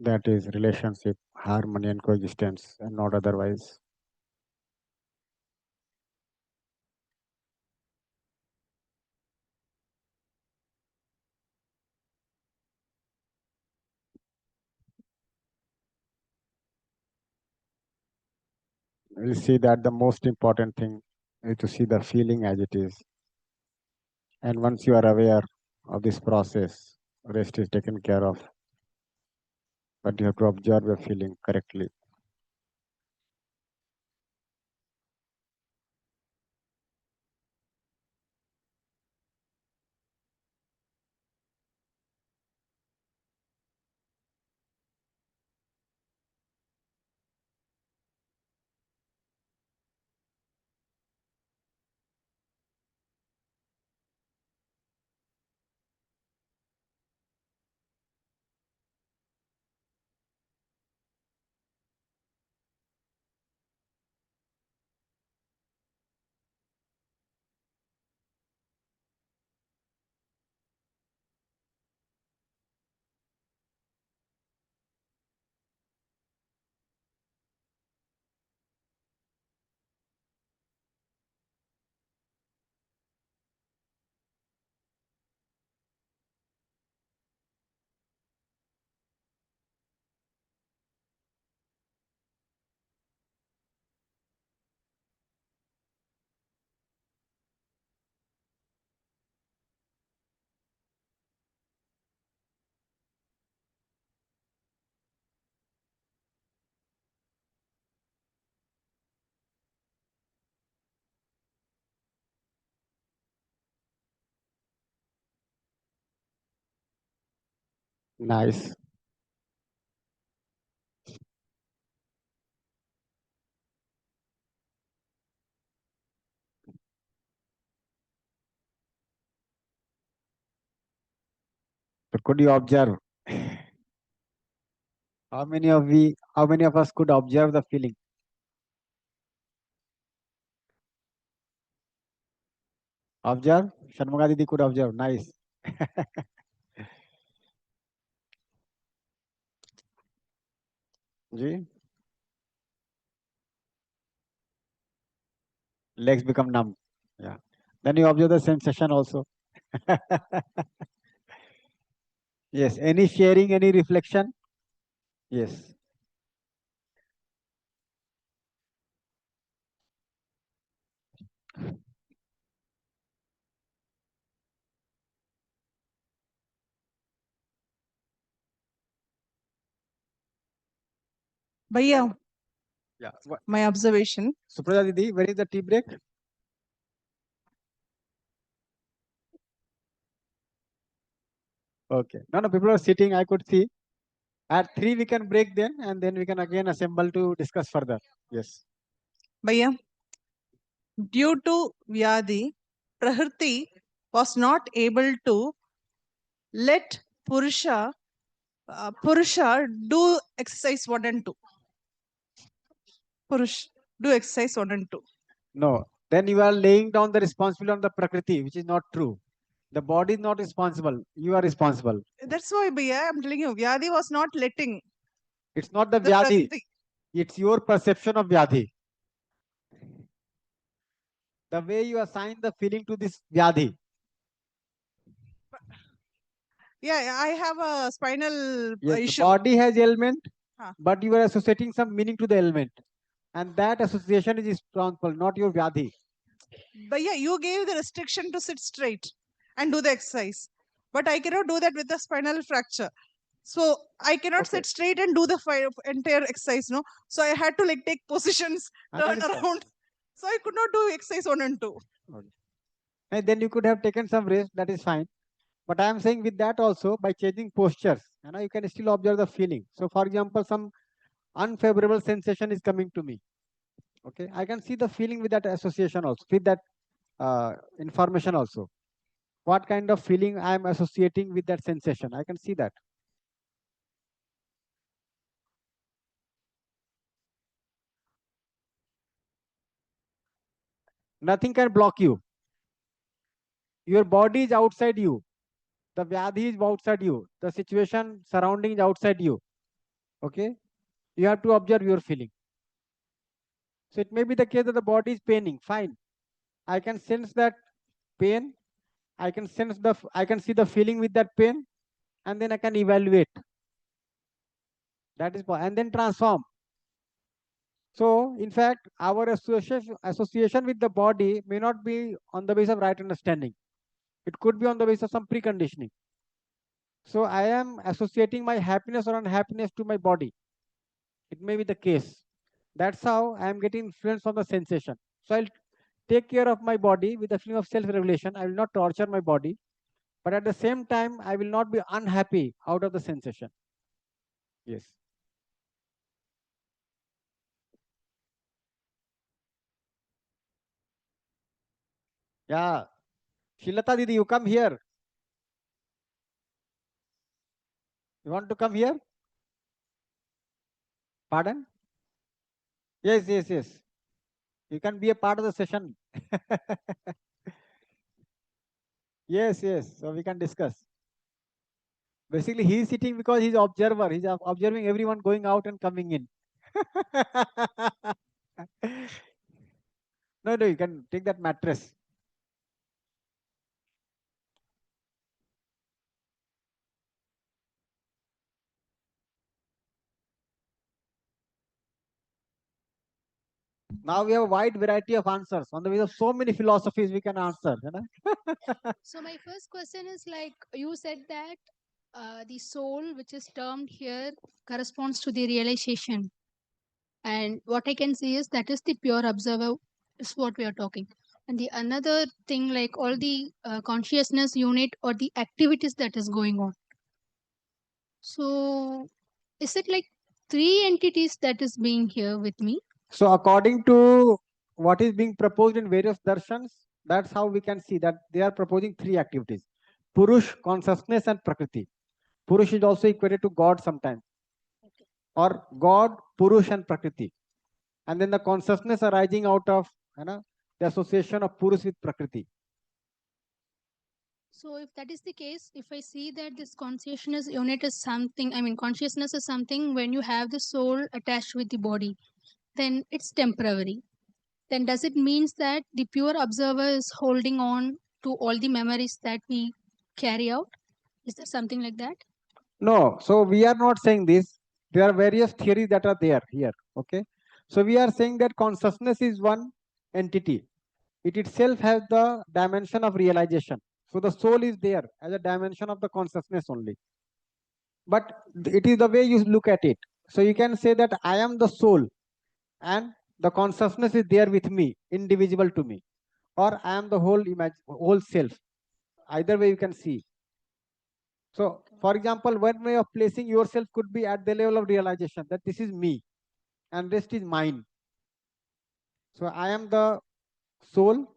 That is relationship, harmony, and coexistence, and not otherwise. You see that the most important thing is to see the feeling as it is. And once you are aware of this process, rest is taken care of. But you have to observe your feeling correctly. Nice. So could you observe how many of us could observe the feeling? Observe? Shanmuga Didi could observe. Nice. Ji? Legs become numb. Yeah. Then you observe the sensation also. Yes. Any sharing, any reflection? Yes. Bhaiya, Yeah. my observation. Supraja Didi, where is the tea break? Okay. No, people are sitting. I could see. At 3, we can break then, and then we can again assemble to discuss further. Yes. Bhaiya, due to Vyadi, Prahriti was not able to let Purusha do exercise 1 and 2. Purush, do exercise 1 and 2. No. Then you are laying down the responsibility on the Prakriti, which is not true. The body is not responsible. You are responsible. That's why, Bhaiya, I'm telling you, Vyadi was not letting It's not the the Vyadhi. Prakriti. It's your perception of Vyadhi. The way you assign the feeling to this Vyadhi. Yeah, I have a spinal Yes, the issue. body has ailment, Huh. but you are associating some meaning to the ailment. And that association is responsible, not your Vyadhi. Bhaiya, you gave the restriction to sit straight and do the exercise. But I cannot do that with the spinal fracture. So I cannot Okay. sit straight and do the entire exercise, no. So I had to like take positions, And that turn is fine. around. So I could not do exercise 1 and 2. Okay. And then you could have taken some rest, that is fine. But I am saying with that also, by changing postures, you can still observe the feeling. So for example, some unfavorable sensation is coming to me. Okay, I can see the feeling with that association also, with that information also. What kind of feeling I am associating with that sensation? I can see that. Nothing can block you. Your body is outside you. The vyadhi is outside you. The situation surrounding is outside you. Okay? You have to observe your feeling. So it may be the case that the body is paining. Fine. I can sense that pain. I can see the feeling with that pain, and then I can evaluate. That is, and then transform. So, in fact, our association with the body may not be on the basis of right understanding. It could be on the basis of some preconditioning. So, I am associating my happiness or unhappiness to my body. It may be the case. That's how I am getting influence from the sensation. So, I'll take care of my body with the feeling of self-regulation. I will not torture my body, but at the same time, I will not be unhappy out of the sensation. Yes. Yeah. Shilata Didi, you come here. You want to come here? Pardon? Yes, yes, yes. You can be a part of the session. Yes, yes. So we can discuss. Basically, he is sitting because he's observer. He's observing everyone going out and coming in. No, no, you can take that mattress. Now we have a wide variety of answers. On the way of so many philosophies we can answer. You know? So my first question is like you said that the soul, which is termed here, corresponds to the realization, and what I can see is that is the pure observer is what we are talking. And the another thing, like all the consciousness unit or the activities that is going on. So is it like three entities that is being here with me? So according to what is being proposed in various darshans, that's how we can see that they are proposing three activities: Purush, consciousness, and Prakriti. Purush is also equated to God sometimes, or God, Purush, and Prakriti. And then the consciousness arising out of, you know, the association of Purush with Prakriti. So if that is the case, if I see that this consciousness unit is something, I mean consciousness is something when you have the soul attached with the body, then it's temporary. Then does it means that the pure observer is holding on to all the memories that we carry out? Is there something like that? No, so we are not saying this. There are various theories that are there here. Okay. So we are saying that consciousness is one entity. It itself has the dimension of realization. So the soul is there as a dimension of the consciousness only. But it is the way you look at it. So you can say that I am the soul and the consciousness is there with me, indivisible to me, or I am the whole self. Either way you can see. So, for example, one way of placing yourself could be at the level of realization that this is me and rest is mine. So, I am the soul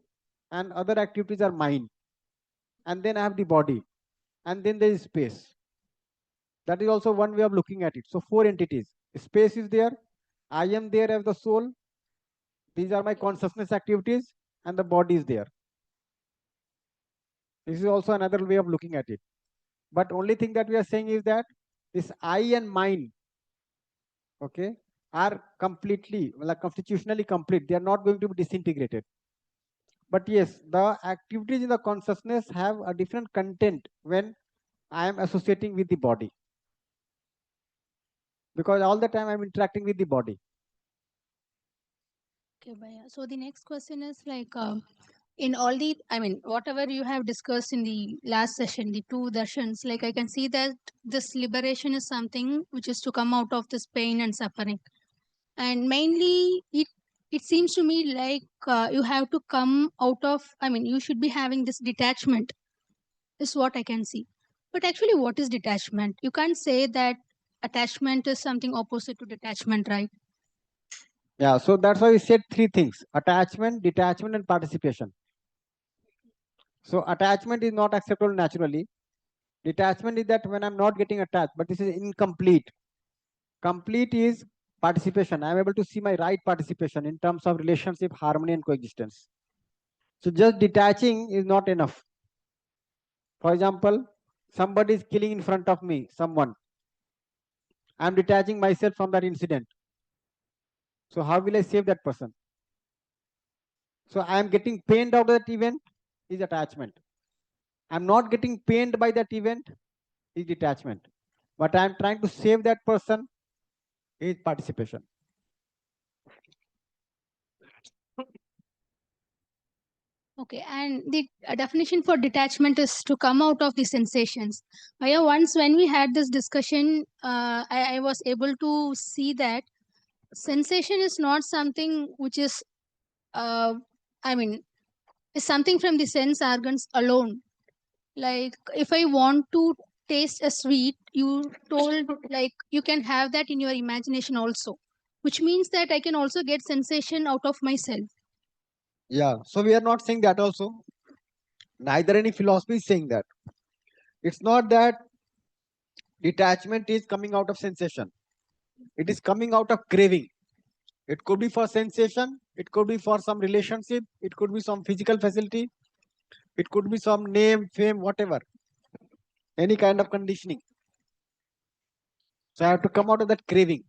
and other activities are mine. And then I have the body. And then there is space. That is also one way of looking at it. So, four entities. Space is there. I am there as the soul. These are my consciousness activities. And the body is there. This is also another way of looking at it. But only thing that we are saying is that this I and mine, okay, are completely, like constitutionally complete. They are not going to be disintegrated. But yes, the activities in the consciousness have a different content when I am associating with the body. Because all the time I'm interacting with the body. Okay, Bhaiya. So the next question is like in all the, I mean, whatever you have discussed in the last session, the two darshans, like I can see that this liberation is something which is to come out of this pain and suffering. And mainly it seems to me like you have to come out of, I mean, you should be having this detachment is what I can see. But actually, what is detachment? You can't say that attachment is something opposite to detachment, right? Yeah, so that's why we said three things: attachment, detachment, and participation. So attachment is not acceptable naturally. Detachment is that when I'm not getting attached, but this is incomplete. Complete is participation. I'm able to see my right participation in terms of relationship, harmony, and coexistence. So just detaching is not enough. For example, somebody is killing in front of me, someone. I'm detaching myself from that incident. So how will I save that person? So I am getting pained out of that event is attachment. I'm not getting pained by that event is detachment. But I'm trying to save that person is participation. Okay, and the definition for detachment is to come out of the sensations. Maya, once when we had this discussion, I was able to see that sensation is not something which is, I mean, is something from the sense organs alone. Like if I want to taste a sweet, you told like you can have that in your imagination also, which means that I can also get sensation out of myself. Yeah. So we are not saying that also. Neither any philosophy is saying that. It's not that detachment is coming out of sensation. It is coming out of craving. It could be for sensation. It could be for some relationship. It could be some physical facility. It could be some name, fame, whatever. Any kind of conditioning. So I have to come out of that craving.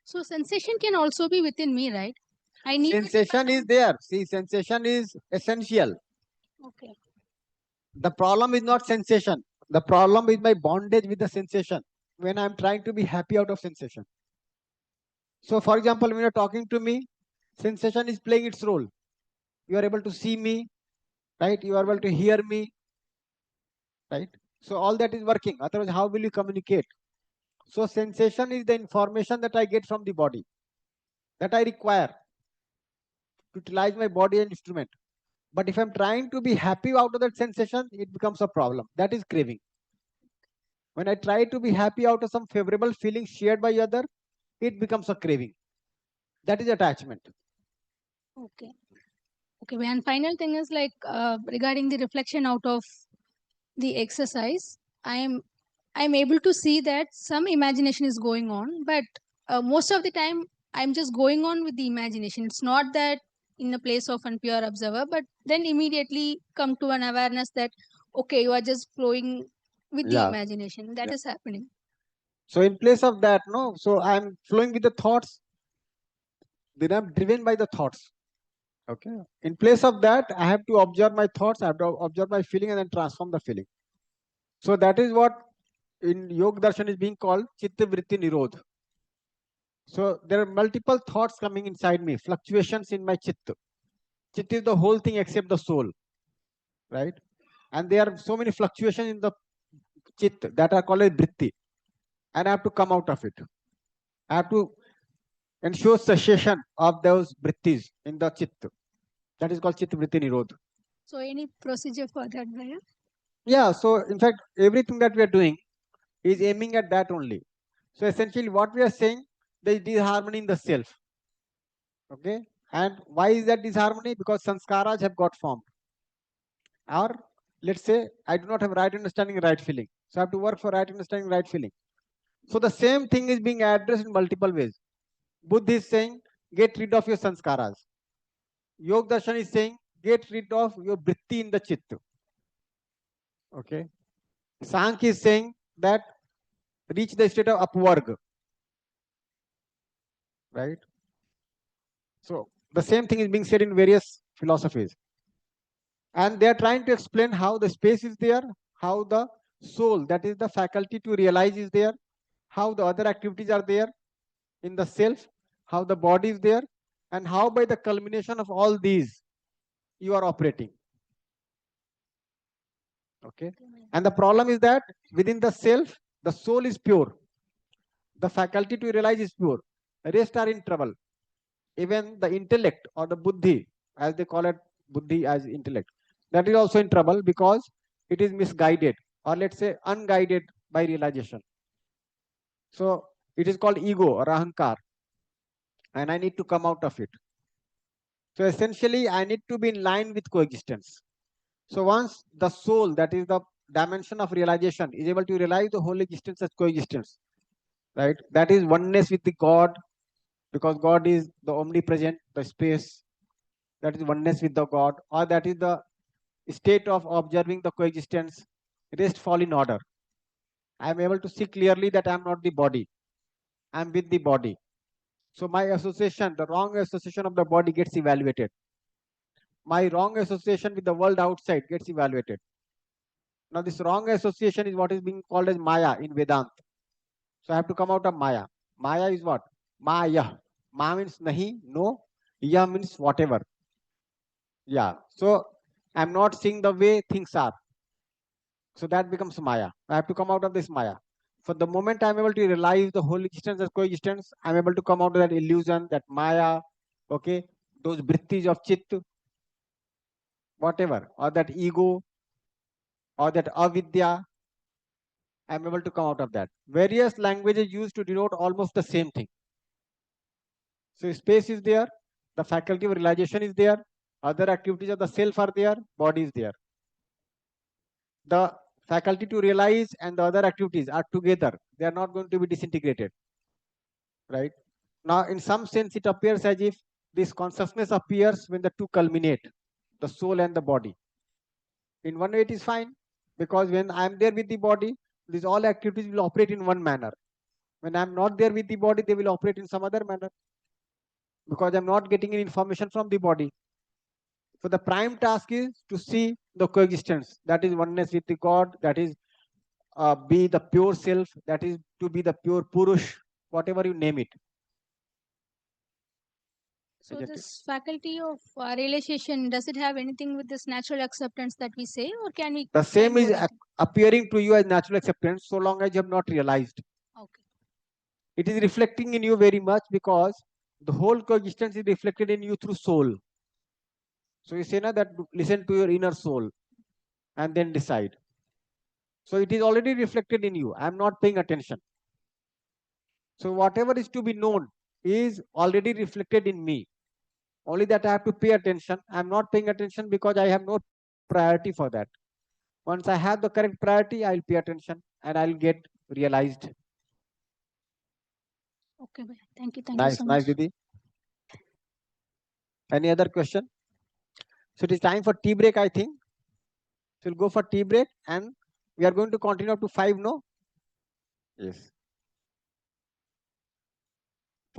So sensation can also be within me, right? I need Sensation is there. See, sensation is essential. Okay. The problem is not sensation. The problem is my bondage with the sensation when I'm trying to be happy out of sensation. So, for example, when you're talking to me, sensation is playing its role. You are able to see me, right? You are able to hear me, right? So, all that is working. Otherwise, how will you communicate? So, sensation is the information that I get from the body that I require to utilize my body and instrument. But if I'm trying to be happy out of that sensation, it becomes a problem. That is craving. When I try to be happy out of some favorable feeling shared by other, it becomes a craving. That is attachment. Okay. Okay. And final thing is like regarding the reflection out of the exercise, I'm able to see that some imagination is going on, but most of the time I'm just going on with the imagination. It's not that in the place of a pure observer, but then immediately come to an awareness that okay, you are just flowing with the Yeah. imagination. That is happening. So in place of that, no, so I'm flowing with the thoughts, then I'm driven by the thoughts. Okay. In place of that, I have to observe my thoughts, I have to observe my feeling and then transform the feeling. So that is what in Yoga Darshan is being called Chitta Vritti Nirodh. So there are multiple thoughts coming inside me, fluctuations in my chitta. Chitta is the whole thing except the soul, right? And there are so many fluctuations in the chitta that are called as vritti. And I have to come out of it. I have to ensure cessation of those vrittis in the chitta. That is called chitta vritti nirodh. So any procedure for that, Bhaiya? Yeah, so in fact, everything that we are doing is aiming at that only. So essentially what we are saying, there is disharmony in the self. Okay. And why is that disharmony? Because sanskaras have got formed. Or let's say I do not have right understanding, right feeling. So I have to work for right understanding, right feeling. So the same thing is being addressed in multiple ways. Buddha is saying, get rid of your sanskaras. Yoga Darshan is saying, get rid of your vritti in the chitta. Okay. Sankhya is saying that reach the state of upvarga. Right. So the same thing is being said in various philosophies. And they are trying to explain how the space is there, how the soul, that is the faculty to realize, is there, how the other activities are there in the self, how the body is there, and how by the culmination of all these you are operating. Okay. And the problem is that within the self, the soul is pure. The faculty to realize is pure. The rest are in trouble. Even the intellect or the buddhi, as they call it, buddhi as intellect, that is also in trouble because it is misguided, or let's say unguided by realization. So it is called ego or ahankar, and I need to come out of it. So essentially, I need to be in line with coexistence. So once the soul, that is the dimension of realization, is able to realize the whole existence as coexistence, right? That is oneness with the God, because God is the omnipresent, the space, that is oneness with the God, or that is the state of observing the coexistence, rest, fall in order. I am able to see clearly that I am not the body, I am with the body. So my association, the wrong association of the body gets evaluated. My wrong association with the world outside gets evaluated. Now this wrong association is what is being called as Maya in Vedanta. So I have to come out of Maya. Maya is what? Maya. Ma means nahi, no. Ya means whatever. Yeah. So I'm not seeing the way things are. So that becomes Maya. I have to come out of this Maya. For the moment I'm able to realize the whole existence as coexistence, I'm able to come out of that illusion, that Maya, okay, those vrittis of Chit, whatever, or that ego, or that avidya, I'm able to come out of that. Various languages used to denote almost the same thing. So space is there, the faculty of realization is there, other activities of the self are there, body is there. The faculty to realize and the other activities are together. They are not going to be disintegrated, right? Now, in some sense, it appears as if this consciousness appears when the two culminate, the soul and the body. In one way, it is fine, because when I am there with the body, these all activities will operate in one manner. When I am not there with the body, they will operate in some other manner, because I am not getting any information from the body. So the prime task is to see the coexistence. That is oneness with the God. That is be the pure self. That is to be the pure Purush, whatever you name it. So Isn't it? this faculty of realization, does it have anything with this natural acceptance that we say, or can we? The same go is that? appearing to you as natural acceptance so long as you have not realized. Okay. It is reflecting in you very much, because the whole coexistence is reflected in you through soul. So you say now that listen to your inner soul and then decide. So it is already reflected in you. I am not paying attention. So whatever is to be known is already reflected in me. Only that I have to pay attention. I am not paying attention because I have no priority for that. Once I have the correct priority, I'll pay attention and I'll get realized. Okay, bhai. Thank you. Thank you Nice, so nice, much. Didi. Any other question? So it is time for tea break, I think. So we'll go for tea break and we are going to continue up to 5, no? Yes.